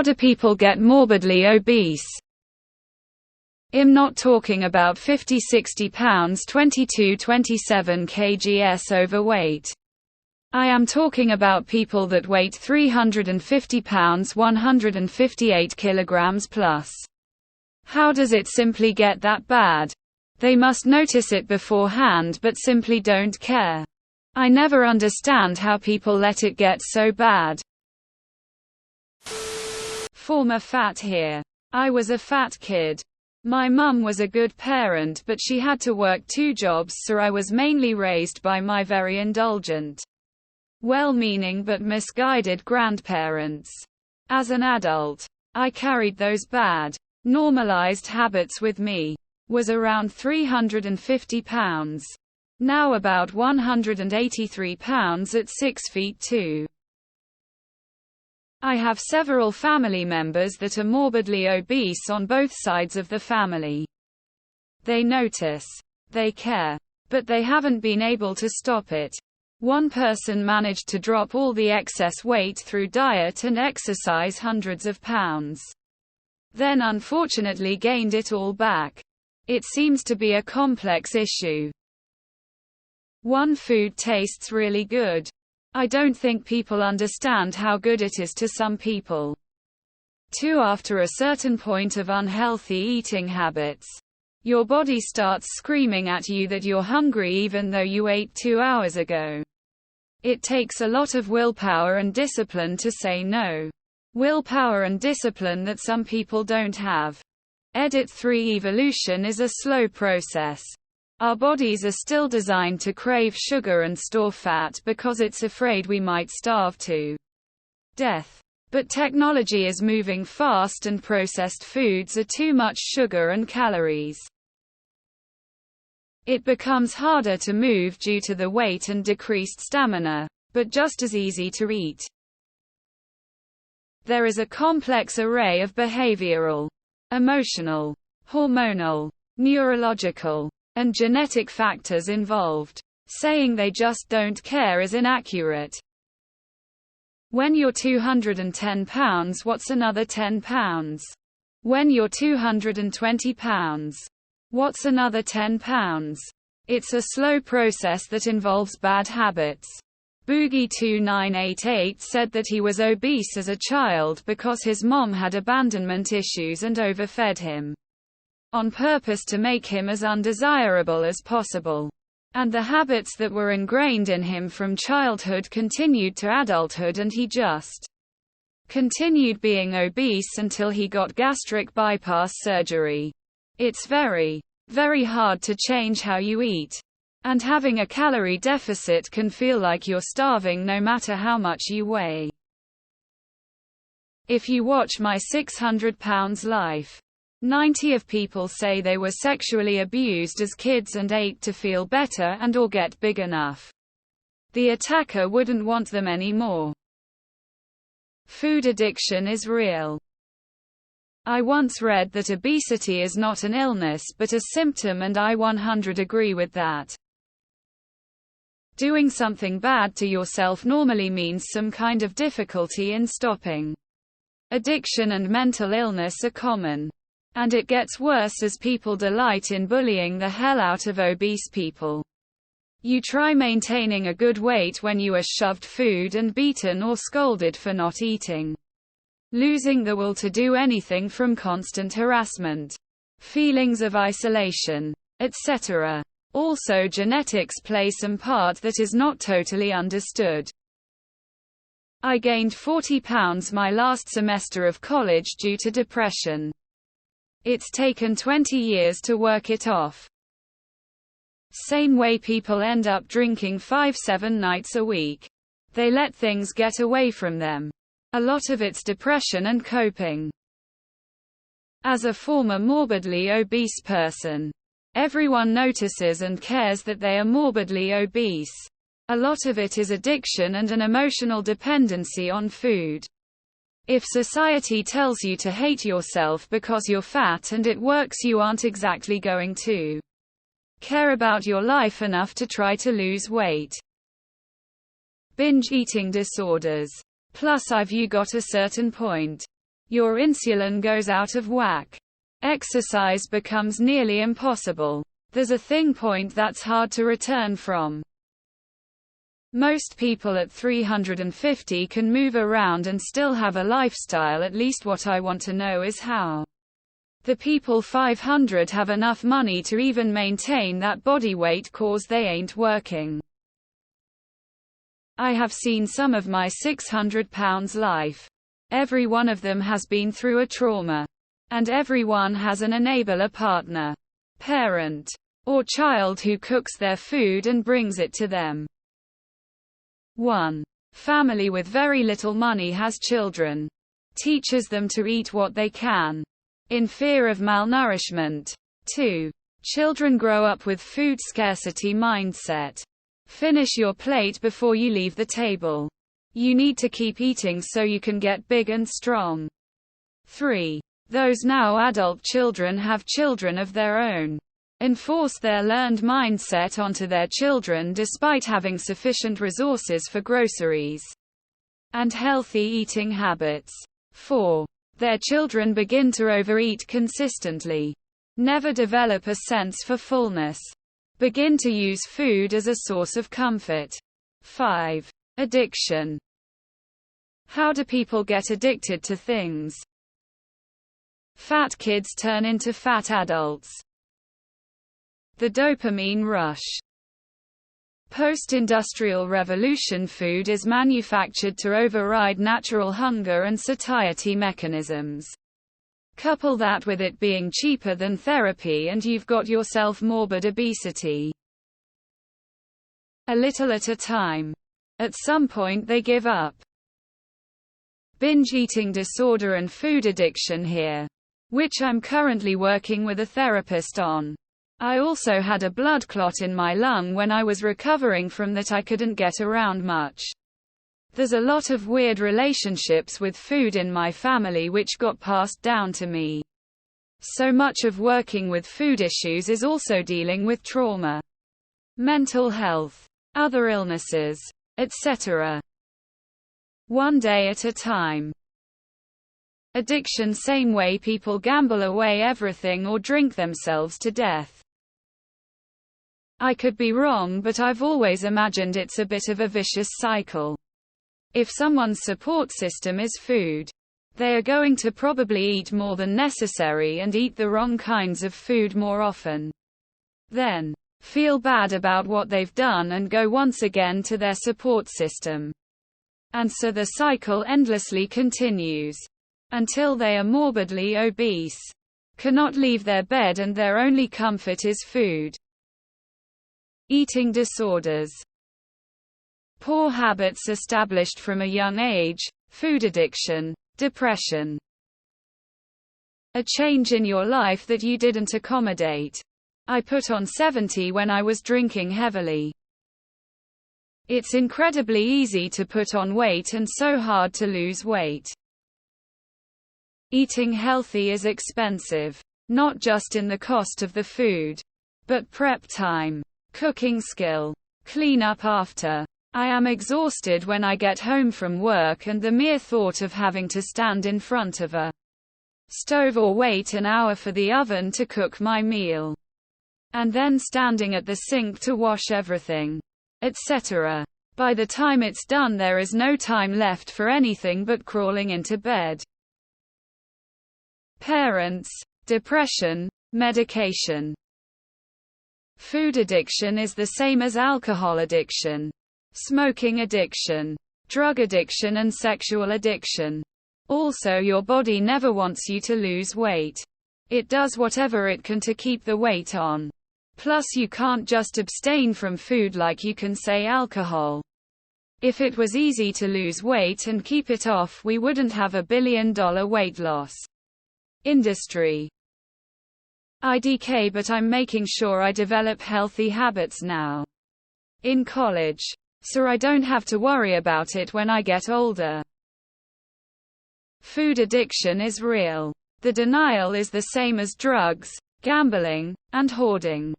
How do people get morbidly obese? I'm not talking about 50-60 pounds 22-27 kgs overweight. I am talking about people that weight 350 pounds 158 kilograms plus. How does it simply get that bad? They must notice it beforehand but simply don't care. I never understand how people let it get so bad. Former fat here. I was a fat kid. My mum was a good parent but she had to work 2 jobs, so I was mainly raised by my very indulgent, well-meaning but misguided grandparents. As an adult, I carried those bad, normalized habits with me. Was around 350 pounds. Now about 183 pounds at 6 feet 2. I have several family members that are morbidly obese on both sides of the family. They notice. They care. But they haven't been able to stop it. One person managed to drop all the excess weight through diet and exercise hundreds of pounds. Then unfortunately gained it all back. It seems to be a complex issue. One food tastes really good. I don't think people understand how good it is to some people. 2. After a certain point of unhealthy eating habits, your body starts screaming at you that you're hungry even though you ate 2 hours ago. It takes a lot of willpower and discipline to say no. Willpower and discipline that some people don't have. Edit 3. Evolution is a slow process. Our bodies are still designed to crave sugar and store fat because it's afraid we might starve to death. But technology is moving fast and processed foods are too much sugar and calories. It becomes harder to move due to the weight and decreased stamina, but just as easy to eat. There is a complex array of behavioral, emotional, hormonal, neurological, and genetic factors involved. Saying they just don't care is inaccurate. When you're 210 pounds, what's another 10 pounds? When you're 220 pounds, what's another 10 pounds? It's a slow process that involves bad habits. Boogie2988 said that he was obese as a child because his mom had abandonment issues and overfed him on purpose to make him as undesirable as possible. And the habits that were ingrained in him from childhood continued to adulthood, and he just continued being obese until he got gastric bypass surgery. It's very, very hard to change how you eat. And having a calorie deficit can feel like you're starving no matter how much you weigh. If you watch My 600 Pounds Life, 90% of people say they were sexually abused as kids and ate to feel better and or get big enough. The attacker wouldn't want them anymore. Food addiction is real. I once read that obesity is not an illness but a symptom, and I 100% agree with that. Doing something bad to yourself normally means some kind of difficulty in stopping. Addiction and mental illness are common. And it gets worse as people delight in bullying the hell out of obese people. You try maintaining a good weight when you are shoved food and beaten or scolded for not eating. Losing the will to do anything from constant harassment, feelings of isolation, etc. Also, genetics play some part that is not totally understood. I gained 40 pounds my last semester of college due to depression. It's taken 20 years to work it off. Same way people end up drinking 5-7 nights a week. They let things get away from them. A lot of it's depression and coping. As a former morbidly obese person, everyone notices and cares that they are morbidly obese. A lot of it is addiction and an emotional dependency on food. If society tells you to hate yourself because you're fat and it works, you aren't exactly going to care about your life enough to try to lose weight. Binge eating disorders. Plus, I've you got a certain point. Your insulin goes out of whack. Exercise becomes nearly impossible. There's a thing point that's hard to return from. Most people at 350 can move around and still have a lifestyle. At least what I want to know is how. The people 500 have enough money to even maintain that body weight cause they ain't working. I have seen some of my 600 pounds life. Every one of them has been through a trauma. And everyone has an enabler partner, parent, or child who cooks their food and brings it to them. 1. Family with very little money has children. Teaches them to eat what they can, in fear of malnourishment. 2. Children grow up with food scarcity mindset. Finish your plate before you leave the table. You need to keep eating so you can get big and strong. 3. Those now adult children have children of their own. Enforce their learned mindset onto their children despite having sufficient resources for groceries and healthy eating habits. 4. Their children begin to overeat consistently. Never develop a sense for fullness. Begin to use food as a source of comfort. 5. Addiction. How do people get addicted to things? Fat kids turn into fat adults. The dopamine rush. Post-industrial revolution, food is manufactured to override natural hunger and satiety mechanisms. Couple that with it being cheaper than therapy and you've got yourself morbid obesity. A little at a time. At some point they give up. Binge eating disorder and food addiction here, which I'm currently working with a therapist on. I also had a blood clot in my lung when I was recovering from that. I couldn't get around much. There's a lot of weird relationships with food in my family which got passed down to me. So much of working with food issues is also dealing with trauma, mental health, other illnesses, etc. One day at a time. Addiction, same way people gamble away everything or drink themselves to death. I could be wrong, but I've always imagined it's a bit of a vicious cycle. If someone's support system is food, they are going to probably eat more than necessary and eat the wrong kinds of food more often. Then, feel bad about what they've done and go once again to their support system. And so the cycle endlessly continues. Until they are morbidly obese, cannot leave their bed and their only comfort is food. Eating disorders. Poor habits established from a young age, food addiction, depression. A change in your life that you didn't accommodate. I put on 70 when I was drinking heavily. It's incredibly easy to put on weight and so hard to lose weight. Eating healthy is expensive, not just in the cost of the food, but prep time, cooking skill, clean up after. I am exhausted when I get home from work, and the mere thought of having to stand in front of a stove or wait an hour for the oven to cook my meal, and then standing at the sink to wash everything, etc. By the time it's done, there is no time left for anything but crawling into bed. Parents, depression, medication. Food addiction is the same as alcohol addiction, smoking addiction, drug addiction, and sexual addiction. Also, your body never wants you to lose weight. It does whatever it can to keep the weight on. Plus, you can't just abstain from food like you can say alcohol. If it was easy to lose weight and keep it off, we wouldn't have a $1 billion weight loss industry. IDK, but I'm making sure I develop healthy habits now. In college. So I don't have to worry about it when I get older. Food addiction is real. The denial is the same as drugs, gambling, and hoarding.